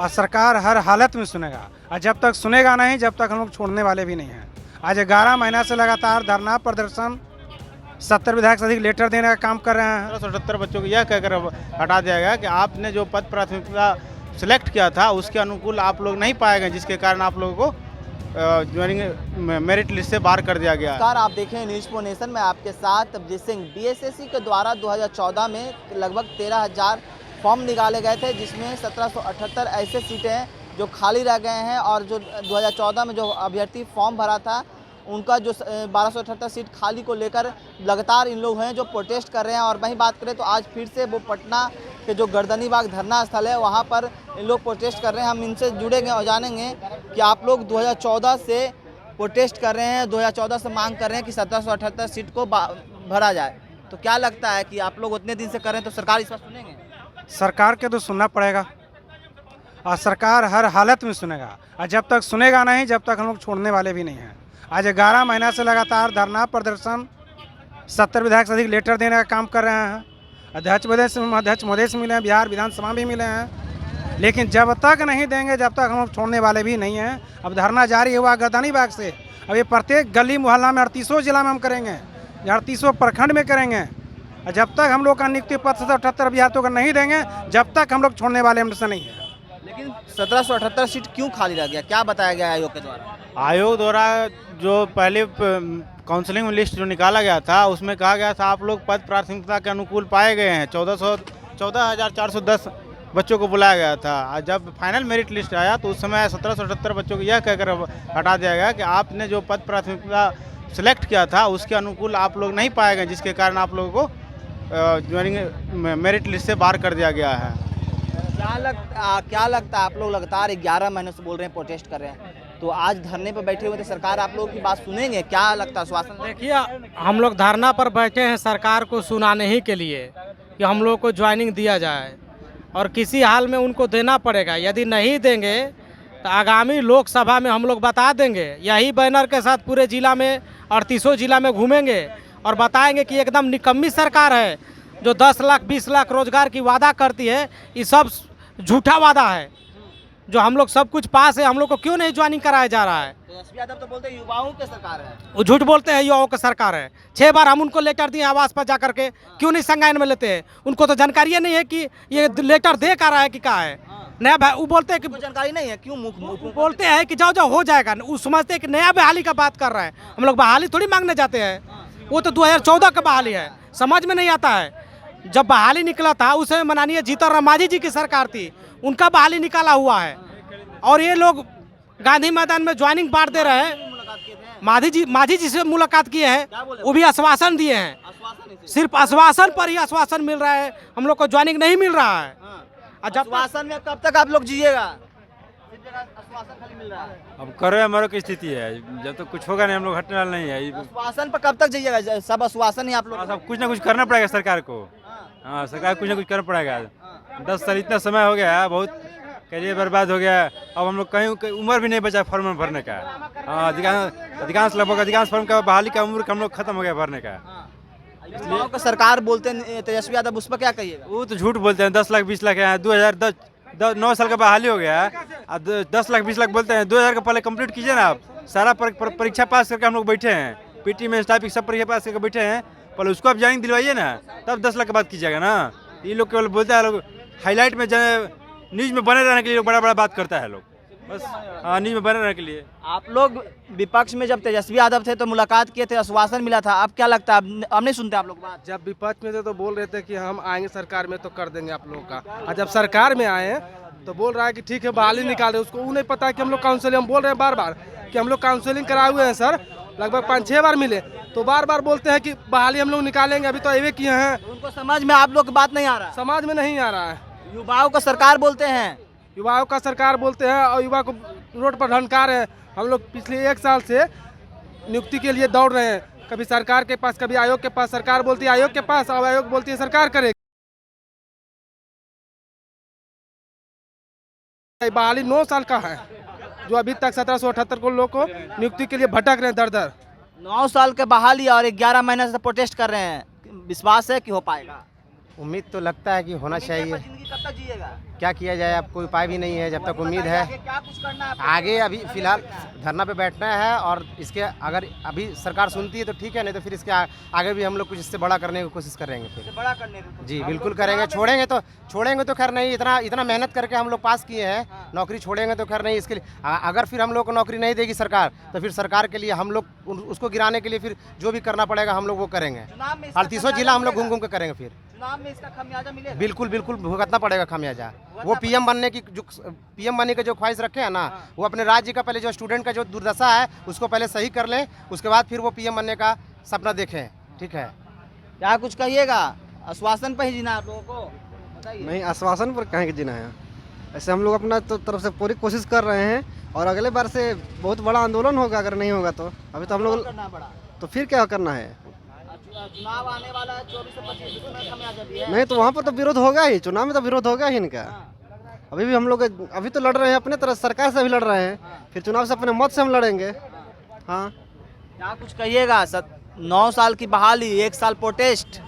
और सरकार हर हालत में सुनेगा, और जब तक सुनेगा नहीं जब तक हम लोग छोड़ने वाले भी नहीं हैं। आज 11 महीना से लगातार धरना प्रदर्शन, 70 विधायक से अधिक लेटर देने का काम कर रहे हैं। 1778 बच्चों को यह कहकर हटा दिया गया कि आपने जो पद प्राथमिकता सिलेक्ट किया था उसके अनुकूल आप लोग नहीं पाए गए, जिसके कारण आप लोगों को ज्वाइनिंग मेरिट लिस्ट से बाहर कर दिया गया। नमस्कार, आप देख रहे हैं न्यूज़ फॉर नेशन में आपके साथ अभिजीत सिंह। बीएसएससी के द्वारा 2014 में लगभग 13,000 फॉर्म निकाले गए थे, जिसमें 1778 ऐसे सीटें हैं जो खाली रह गए हैं, और जो 2014 में जो अभ्यर्थी फॉर्म भरा था उनका जो 1278 सीट खाली को लेकर लगातार इन लोग हैं जो प्रोटेस्ट कर रहे हैं। और वहीं बात करें तो आज फिर से वो पटना के जो गर्दनी बाग धरना स्थल है वहाँ पर इन लोग प्रोटेस्ट कर रहे हैं। हम इनसे जुड़ेंगे और जानेंगे कि आप लोग 2014 से प्रोटेस्ट कर रहे हैं, 2014 से मांग कर रहे हैं कि 1778 सीट को भरा जाए, तो क्या लगता है कि आप लोग उतने दिन से कर रहे हैं तो सरकार इस पर सुनेंगे? सरकार के तो सुनना पड़ेगा, और सरकार हर हालत में सुनेगा, और जब तक सुनेगा नहीं जब तक हम लोग छोड़ने वाले भी नहीं हैं। आज 11 महीना से लगातार धरना प्रदर्शन, 70 विधायक से अधिक लेटर देने का काम कर रहे हैं। अध्यक्ष महोदय से मिले हैं, बिहार विधानसभा भी मिले हैं, लेकिन जब तक नहीं देंगे जब तक हम लोग छोड़ने वाले भी नहीं हैं। अब धरना जारी हुआ गर्दनी बाग से, अब ये प्रत्येक गली मोहल्ला में 38 जिला में हम करेंगे, 38 प्रखंड में करेंगे। और जब तक हम लोग का नियुक्ति पद 1778 अभ्यर्थियों को नहीं देंगे जब तक हम लोग छोड़ने वाले हमसे नहीं है। लेकिन 1778 सीट क्यों खाली रह गया, क्या बताया गया आयोग के द्वारा? आयोग द्वारा जो पहले काउंसलिंग में लिस्ट जो निकाला गया था उसमें कहा गया था आप लोग पद प्राथमिकता के अनुकूल पाए गए हैं। 14,410 बच्चों को बुलाया गया था। और जब फाइनल मेरिट लिस्ट आया तो उस समय 1778 बच्चों को यह कहकर हटा दिया गया कि आपने जो पद प्राथमिकता सिलेक्ट किया था उसके अनुकूल आप लोग नहीं पाए गए, जिसके कारण आप लोगों को ज्वाइनिंग मेरिट लिस्ट से बाहर कर दिया गया है। क्या लगता है आप लोग लगातार 11 महीने से बोल रहे हैं, प्रोटेस्ट कर रहे हैं, तो आज धरने पर बैठे हुए थे, सरकार आप लोगों की बात सुनेंगे? क्या लगता है आश्वासन? देखिए, हम लोग धरना पर बैठे हैं सरकार को सुनाने ही के लिए कि हम लोग को ज्वाइनिंग दिया जाए, और किसी हाल में उनको देना पड़ेगा। यदि नहीं देंगे तो आगामी लोकसभा में हम लोग बता देंगे, यही बैनर के साथ पूरे जिला में 38 जिला में घूमेंगे और बताएंगे कि एकदम निकम्मी सरकार है जो 10 लाख 20 लाख रोजगार की वादा करती है। ये सब झूठा वादा है, जो हम लोग सब कुछ पास है, हम लोग को क्यों नहीं ज्वाइनिंग कराया जा रहा है? तेजस्वी यादव तो बोलते हैं युवाओं की सरकार है, वो झूठ बोलते हैं, युवाओं की सरकार है। 6 बार हम उनको लेटर दिए आवास पर जा करके, क्यों नहीं संज्ञान में लेते हैं? उनको तो जानकारी नहीं है कि ये लेटर दे कर रहा है कि क्या है नया। वो बोलते हैं कि जानकारी नहीं है, क्यों मुख बोलते हैं कि जाओ जाओ हो जाएगा। वो समझते हैं कि नया बहाली का बात कर रहा है। हम लोग बहाली थोड़ी मांगने जाते हैं, वो तो 2014 का बहाली है, समझ में नहीं आता है। जब बहाली निकला था उस समय माननीय जीतन राम मांझी जी की सरकार थी, उनका बहाली निकाला हुआ है। और ये लोग गांधी मैदान में ज्वाइनिंग बांट दे रहे हैं। मांझी जी से मुलाकात किए हैं, वो भी आश्वासन दिए हैं, सिर्फ आश्वासन पर ही आश्वासन मिल रहा है, हम लोग को ज्वाइनिंग नहीं मिल रहा है। आश्वासन में कब तक आप लोग जिएगा? आश्वासन खाली मिल रहा है। अब करो मरो की स्थिति है, जब तक कुछ होगा नहीं हम लोग हटने वाले नहीं है। आश्वासन पर कब तक जाइएगा? सब आश्वासन ही आप लोग? सब कुछ ना कुछ करना पड़ेगा सरकार को। हाँ, सरकार कुछ ना कुछ करना पड़ेगा। 10 साल इतना समय हो गया है, बहुत करियर बर्बाद हो गया। अब हम लोग कहीं उम्र भी नहीं बचा फॉर्म भरने का। हाँ, लगभग अधिकांश फॉर्म का बहाली का उम्र हम लोग खत्म हो गया भरने का। युवाओं का सरकार बोलते हैं तेजस्वी यादव, उस पर क्या कहिएगा? वो तो झूठ बोलते हैं। 10 लाख 20 लाख है, 9 साल का बहाली हो गया है, 10 लाख 20 लाख बोलते हैं। 2000 का पहले कंप्लीट कीजिए ना आप। सारा परीक्षा पास करके हम लोग बैठे हैं, पीटी में स्टाफिक सब परीक्षा पास करके बैठे हैं, पहले उसको आप ज्वाइनिंग दिलवाइए ना, तब 10 लाख के बाद कीजिएगा ना। ये लोग केवल बोलते हैं, लोग हाईलाइट में न्यूज में बने रहने के लिए बड़ा बड़ा बात करता है लोग, बस। हाँ, न्यूज में बने रहने के लिए। आप लोग विपक्ष में जब तेजस्वी यादव थे तो मुलाकात किए थे, आश्वासन मिला था, अब क्या लगता है? अब नहीं सुनते आप लोग बात? जब विपक्ष में थे तो बोल रहे थे कि हम आएंगे सरकार में तो कर देंगे आप लोगों का, और जब सरकार में आए हैं तो बोल रहा है कि ठीक है बहाली निकाल रहे। उसको वो नहीं पता कि हम लोग काउंसलिंग, हम बोल रहे हैं बार बार कि हम लोग काउंसलिंग कराए हुए हैं सर, लगभग 5-6 बार मिले, तो बार बार बोलते हैं कि बहाली हम लोग निकालेंगे, अभी तो ये किए हैं। उनको समझ में आप लोग की बात नहीं आ रहा? समझ में नहीं आ रहा है। युवाओं का सरकार बोलते हैं, युवाओं का सरकार बोलते हैं और युवा को रोड पर ढनका रहे हैं। हम लोग पिछले 1 साल से नियुक्ति के लिए दौड़ रहे हैं, कभी सरकार के पास कभी आयोग के पास। सरकार बोलती है आयोग के पास और आयोग बोलती है सरकार करेगी। बहाली 9 साल का है, जो अभी तक 1778 को लोग को नियुक्ति के लिए भटक रहे हैं दर दर। 9 साल के बहाली और 11 महीने से प्रोटेस्ट कर रहे हैं, विश्वास है कि हो पाएगा? उम्मीद तो लगता है कि होना चाहिए। जिंदगी कब तक जिएगा? क्या किया जाए, अब कोई उपाय भी नहीं है जब तक उम्मीद है। आगे क्या कुछ करना है? आगे अभी फिलहाल धरना पे बैठना है, और इसके अगर अभी सरकार सुनती है तो ठीक है, नहीं तो फिर इसके आगे भी हम लोग कुछ इससे बड़ा करने की कोशिश करेंगे फिर। बड़ा करने की जी बिल्कुल करेंगे। छोड़ेंगे तो खैर नहीं, इतना मेहनत करके हम लोग पास किए हैं, नौकरी छोड़ेंगे तो खैर नहीं। इसके लिए अगर फिर हम लोग को नौकरी नहीं देगी सरकार, तो फिर सरकार के लिए हम लोग उसको गिराने के लिए फिर जो भी करना पड़ेगा हम लोग वो करेंगे। चुनाव में इसका 38 जिला हम लोग घूम घूम के करेंगे फिर। चुनाव में इसका खमियाजा मिलेगा? बिल्कुल बिल्कुल भुगतना पड़ेगा खामियाजा। वो पीएम बनने की जो ख्वाहिश रखे हैं ना, वो अपने राज्य का पहले जो स्टूडेंट का जो दुर्दशा है उसको पहले सही कर लें, उसके बाद फिर वो पीएम बनने का सपना देखें। ठीक है, क्या कुछ कहिएगा? आश्वासन पर ही जीना आप लोगों को? बताइए। नहीं, आश्वासन पर कहीं जीना है। ऐसे हम लोग अपना तो तरफ से पूरी कोशिश कर रहे हैं, और अगले बार से बहुत बड़ा आंदोलन होगा। अगर नहीं होगा तो अभी तो हम लोग करना पड़ा। तो फिर क्या करना है? चुनाव आने वाला है 24 से 25, इसमें खमियाजा भी है। नहीं तो वहाँ पर तो विरोध होगा ही, चुनाव में तो विरोध होगा ही इनका। अभी भी हम लोग अभी तो लड़ रहे हैं अपने तरह, सरकार से भी लड़ रहे हैं, फिर चुनाव से अपने मत से हम लड़ेंगे। हाँ, क्या कुछ कहिएगा? 9 साल की बहाली, 1 साल प्रोटेस्ट।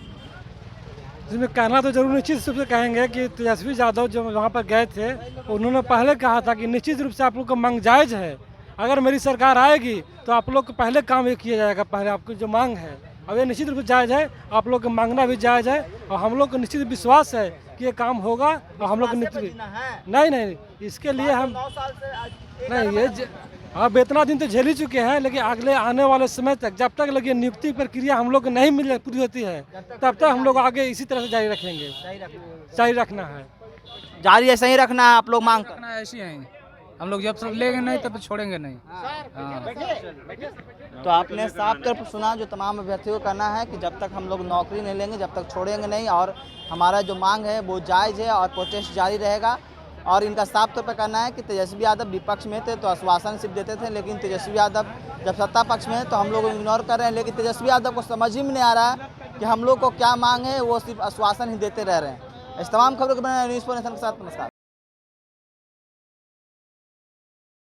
इसमें कहना तो जरूर निश्चित रूप से कहेंगे कि तेजस्वी यादव जो वहाँ पर गए थे, उन्होंने पहले कहा था कि निश्चित रूप से आप लोग का मांग जायज़ है, अगर मेरी सरकार आएगी तो आप लोग को पहले काम ये किया जाएगा। पहले आपकी जो मांग है अब ये निश्चित रूप से जायज़ है, आप लोग का मांगना भी जायज़ है, और हम लोग को निश्चित विश्वास है कि ये काम होगा। और हम लोग नहीं, इसके लिए हम 9 साल से नहीं, ये अब इतना दिन तो झेल ही चुके हैं, लेकिन अगले आने वाले समय तक जब तक लगी नियुक्ति प्रक्रिया हम लोग को नहीं मिल पूरी होती है, तब तक हम लोग आगे इसी तरह से जारी रखेंगे। जारी रखना है, जारी ऐसे ही रखना है। आप लोग मांग कर ऐसी हैं, हम लोग जब सब लेंगे नहीं तब छोड़ेंगे नहीं। तो आपने साफ तौर पर सुना, जो तमाम अभ्यर्थियों को करना है कि जब तक हम लोग नौकरी नहीं लेंगे, जब तक छोड़ेंगे नहीं, और हमारा जो मांग है वो जायज़ है और प्रोटेस्ट जारी रहेगा। और इनका साफ तौर पर कहना है कि तेजस्वी यादव विपक्ष में थे तो आश्वासन सिर्फ देते थे, लेकिन तेजस्वी यादव जब सत्ता पक्ष में है तो हम लोग इग्नोर कर रहे हैं। लेकिन तेजस्वी यादव को समझ ही में नहीं आ रहा है कि हम लोग को क्या मांग है, वो सिर्फ आश्वासन ही देते रह रहे हैं। इस तमाम खबरों को बनाए न्यूज़4 नेशन के साथ नमस्कार।